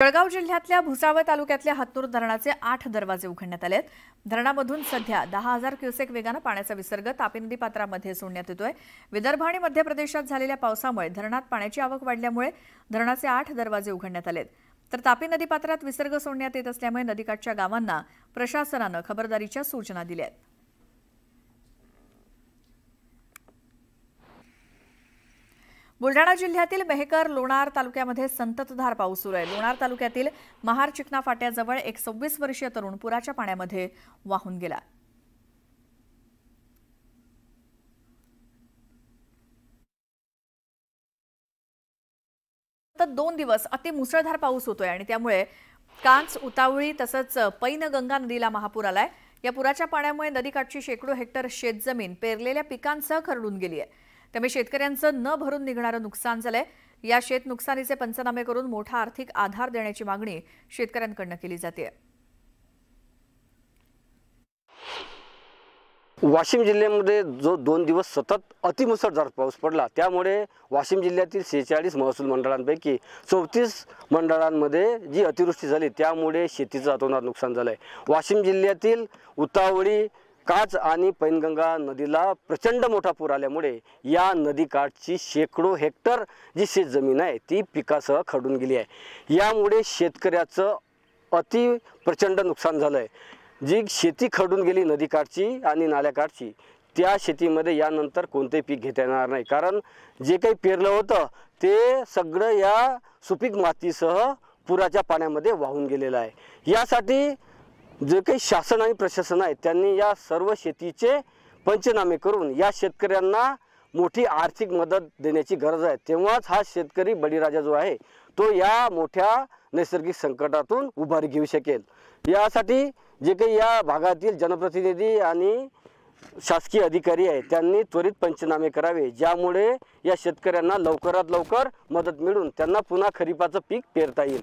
जळगाव जिल्ह्यातल्या भुसावळ तालुक्यातल्या हत्तूर धरणाचे 8 दरवाजे उघडण्यात आलेत। धरणामधून सध्या 10,000 क्युसेक वेगाने पाण्याचा विसर्ग तापी नदी पात्रामध्ये सोडण्यात येतोय। विदर्भ आणि मध्य प्रदेशात झालेल्या पावसामुळे धरणात पाण्याची आवक वाढल्यामुळे धरणाचे 8 दरवाजे उघडण्यात आलेत। तर तापी नदी पात्रात विसर्ग सोडण्यात येत असल्यामुळे नदीकाठच्या गावांना प्रशासनाने खबरदारीच्या सूचना दिल्या आहेत। बुलढाणा जिल्ह्यातील मेहकर लोणार तालुक्यामध्ये संततधार पाऊस सुरू आहे। लोणार तालुक्यातील महार चिकना फाट्याजवळ एक 26 वर्षीय तरुण पुराच्या पाण्यामध्ये वाहून गेला। सतत 2 दिवस अति मुसळधार पाऊस होतोय आणि त्यामुळे कांच, उतावळी तसंच पैनगंगा नदीला महापूर आलाय। या पुराच्या पाण्यामुळे नदीकाठची शेकडो हेक्टर शेतजमीन पेरलेल्या पिकांसह खरडून गेली आहे। त्यामुळे शेतकऱ्यांचं न भरून निघणारं नुकसान झालंय। या शेत नुकसानीचे पंचनामे करून मोठा आर्थिक आधार देण्याची मागणी शेतकऱ्यांकडून केली जाते। वाशिम जिल्ह्यामध्ये जो 2 दिवस सतत अतिमुसळधार पाऊस पडला त्यामुळे वाशिम जिल्ह्यातील 46 महसूल मंडळांपैकी 34 मंडळांमध्ये जी अतिवृष्टी झाली त्यामुळे शेतीचं अतोनात नुकसान झालंय। वाशिम जिल्ह्यातील उतावळी, काच आणि पैनगंगा नदीला प्रचंड मोठा पूर आल्यामुळे या नदीकाठची शेकडो हेक्टर जी शेतजमीन आहे ती पिकासह खरडून गेली आहे। यामुळे शेतकऱ्याचं अति प्रचंड नुकसान झालंय। जी शेती खरडून गेली नदीकाठची आणि नाल्याकाठची त्या शेतीमध्ये यानंतर कोणतेही पीक घेता येणार नाही, कारण जे काही पेरलं होतं ते सगळं या सुपीक मातीसह पुराच्या पाण्यामध्ये वाहून गेलेलं आहे। यासाठी जे काही शासन आणि प्रशासन आहे त्यांनी या सर्व शेतीचे पंचनामे करून या शेतकऱ्यांना मोठी आर्थिक मदत देण्याची गरज आहे। तेव्हाच हा शेतकरी बळीराजा जो आहे तो या मोठ्या नैसर्गिक संकटातून उभारी घेऊ शकेल। यासाठी जे काही या भागातील जनप्रतिनिधी आणि शासकीय अधिकारी आहेत त्यांनी त्वरित पंचनामे करावे, ज्यामुळे या शेतकऱ्यांना लवकरात लवकर मदत मिळून त्यांना पुन्हा खरीपाचं पीक पेरता येईल।